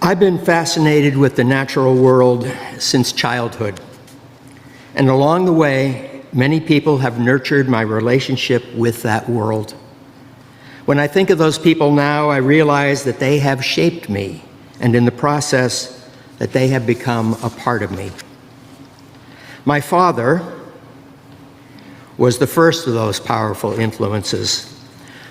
I've been fascinated with the natural world since childhood. And along the way, many people have nurtured my relationship with that world. When I think of those people now, I realize that they have shaped me, and in the process, that they have become a part of me. My father was the first of those powerful influences.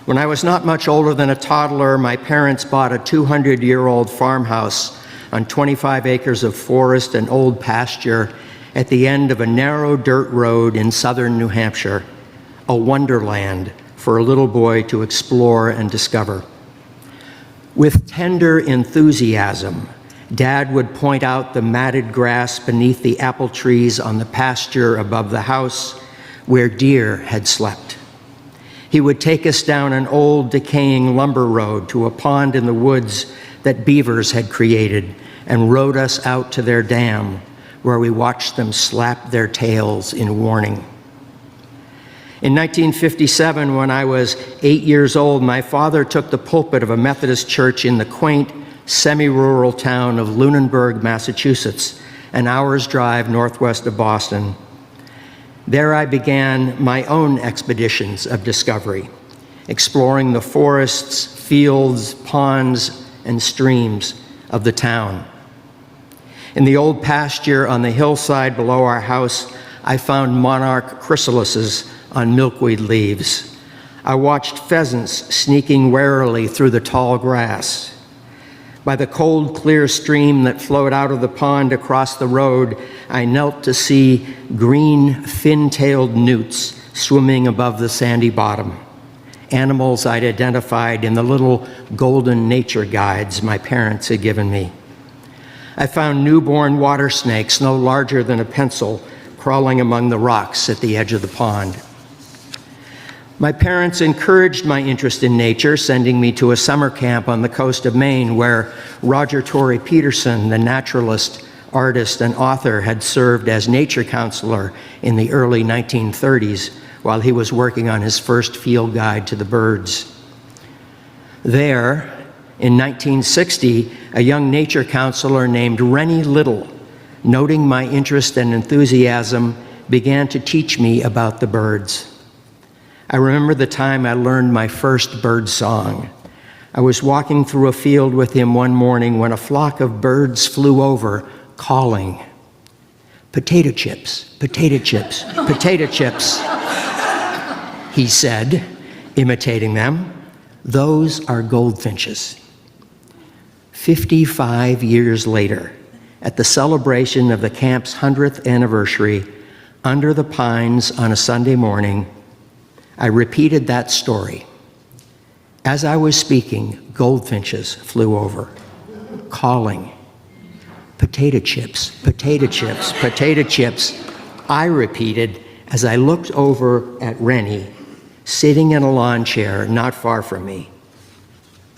When I was not much older than a toddler, my parents bought a 200-year-old farmhouse on 25 acres of forest and old pasture at the end of a narrow dirt road in southern New Hampshire, a wonderland for a little boy to explore and discover. With tender enthusiasm, Dad would point out the matted grass beneath the apple trees on the pasture above the house where deer had slept. He would take us down an old, decaying lumber road to a pond in the woods that beavers had created and rode us out to their dam, where we watched them slap their tails in warning. In 1957, when I was 8 years old, my father took the pulpit of a Methodist church in the quaint, semi-rural town of Lunenburg, Massachusetts, an hour's drive northwest of Boston. There I began my own expeditions of discovery, exploring the forests, fields, ponds, and streams of the town. In the old pasture on the hillside below our house, I found monarch chrysalises on milkweed leaves. I watched pheasants sneaking warily through the tall grass. By the cold, clear stream that flowed out of the pond across the road, I knelt to see green, fin-tailed newts swimming above the sandy bottom, animals I'd identified in the little golden nature guides my parents had given me. I found newborn water snakes no larger than a pencil crawling among the rocks at the edge of the pond. My parents encouraged my interest in nature, sending me to a summer camp on the coast of Maine where Roger Torrey Peterson, the naturalist, artist, and author, had served as nature counselor in the early 1930s while he was working on his first field guide to the birds. There, in 1960, a young nature counselor named Rennie Little, noting my interest and enthusiasm, began to teach me about the birds. I remember the time I learned my first bird song. I was walking through a field with him one morning when a flock of birds flew over, calling, "Potato chips, potato chips, potato chips," he said, imitating them. "Those are goldfinches." 55 years later, at the celebration of the camp's 100th anniversary, under the pines on a Sunday morning, I repeated that story. As I was speaking, goldfinches flew over, calling, "Potato chips, potato chips, potato chips," I repeated as I looked over at Rennie, sitting in a lawn chair not far from me.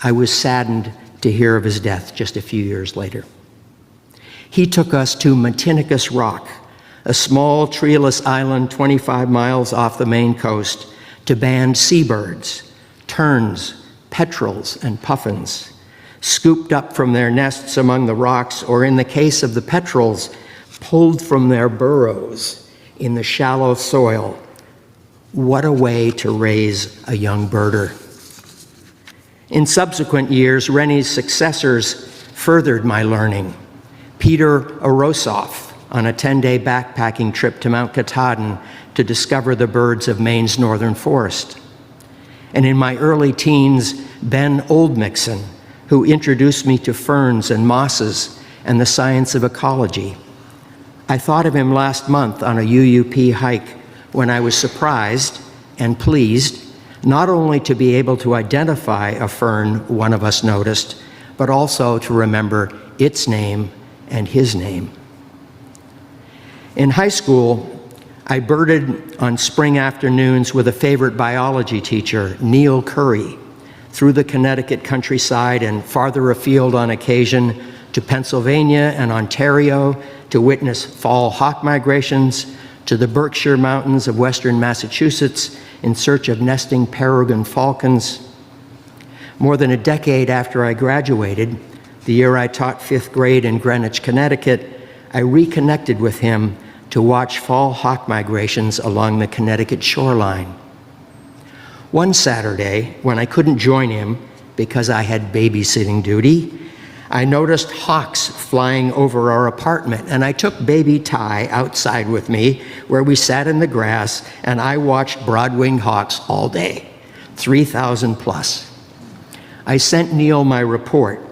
I was saddened to hear of his death just a few years later. He took us to Matinicus Rock, a small treeless island 25 miles off the Maine coast, to band seabirds, terns, petrels, and puffins, scooped up from their nests among the rocks, or in the case of the petrels, pulled from their burrows in the shallow soil. What a way to raise a young birder. In subsequent years, Rennie's successors furthered my learning. Peter Orosoff, on a 10-day backpacking trip to Mount Katahdin to discover the birds of Maine's northern forest. And in my early teens, Ben Oldmixon, who introduced me to ferns and mosses and the science of ecology. I thought of him last month on a UUP hike when I was surprised and pleased not only to be able to identify a fern one of us noticed, but also to remember its name and his name. In high school, I birded on spring afternoons with a favorite biology teacher, Neil Curry, through the Connecticut countryside and farther afield on occasion to Pennsylvania and Ontario to witness fall hawk migrations, to the Berkshire Mountains of western Massachusetts in search of nesting peregrine falcons. More than a decade after I graduated, The year I taught 5th grade in Greenwich, Connecticut, I reconnected with him to watch fall hawk migrations along the Connecticut shoreline. One Saturday, when I couldn't join him because I had babysitting duty, I noticed hawks flying over our apartment, and I took baby Ty outside with me where we sat in the grass, and I watched broad-winged hawks all day, 3,000 plus. I sent Neil my report,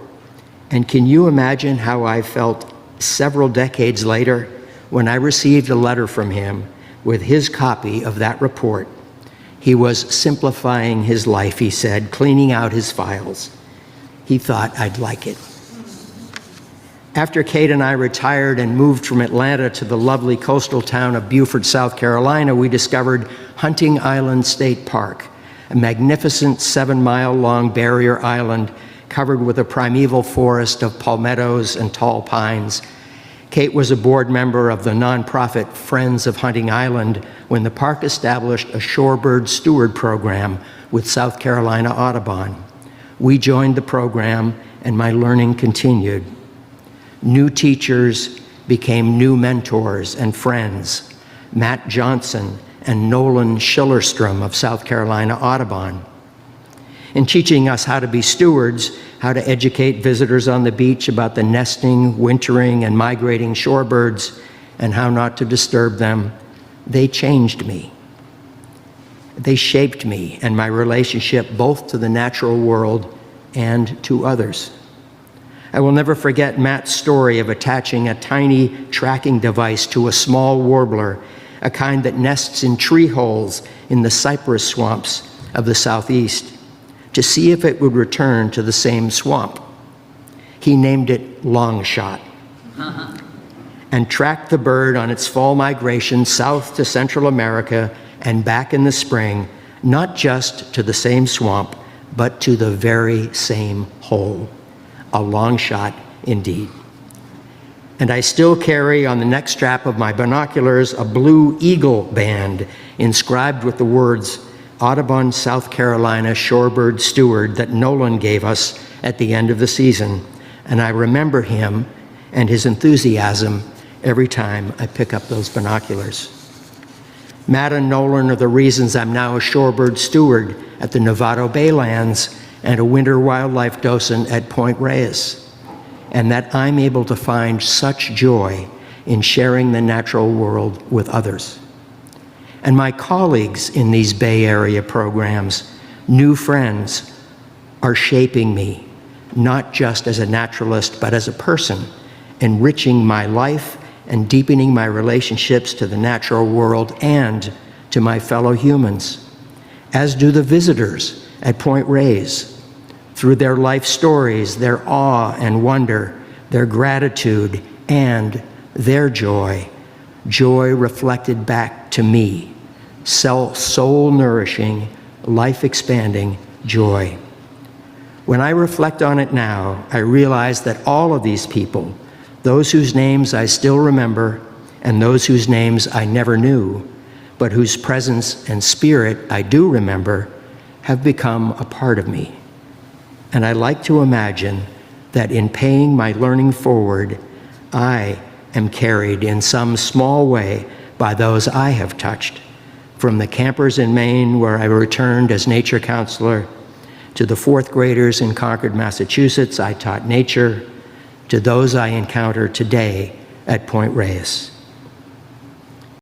and can you imagine how I felt several decades later when I received a letter from him with his copy of that report? He was simplifying his life, he said, cleaning out his files. He thought I'd like it. After Kate and I retired and moved from Atlanta to the lovely coastal town of Beaufort, South Carolina, we discovered Hunting Island State Park, a magnificent 7-mile-long barrier island covered with a primeval forest of palmettos and tall pines. Kate was a board member of the nonprofit Friends of Hunting Island when the park established a shorebird steward program with South Carolina Audubon. We joined the program, and my learning continued. New teachers became new mentors and friends, Matt Johnson and Nolan Schillerstrom of South Carolina Audubon. In teaching us how to be stewards, how to educate visitors on the beach about the nesting, wintering, and migrating shorebirds, and how not to disturb them, they changed me. They shaped me and my relationship both to the natural world and to others. I will never forget Matt's story of attaching a tiny tracking device to a small warbler, a kind that nests in tree holes in the cypress swamps of the southeast, to see if it would return to the same swamp. He named it Long Shot and tracked the bird on its fall migration south to Central America and back in the spring, not just to the same swamp, but to the very same hole. A long shot indeed. And I still carry on the neck strap of my binoculars a blue eagle band inscribed with the words Audubon, South Carolina Shorebird Steward that Nolan gave us at the end of the season. And I remember him and his enthusiasm every time I pick up those binoculars. Matt and Nolan are the reasons I'm now a shorebird steward at the Novato Baylands and a winter wildlife docent at Point Reyes, and that I'm able to find such joy in sharing the natural world with others. And my colleagues in these Bay Area programs, new friends, are shaping me, not just as a naturalist, but as a person, enriching my life and deepening my relationships to the natural world and to my fellow humans, as do the visitors at Point Reyes. Through their life stories, their awe and wonder, their gratitude, and their joy, joy reflected back to me, soul-nourishing, life-expanding joy. When I reflect on it now, I realize that all of these people, those whose names I still remember and those whose names I never knew, but whose presence and spirit I do remember, have become a part of me. And I like to imagine that in paying my learning forward, I am carried in some small way by those I have touched, from the campers in Maine where I returned as nature counselor, to the 4th graders in Concord, Massachusetts I taught nature, to those I encounter today at Point Reyes.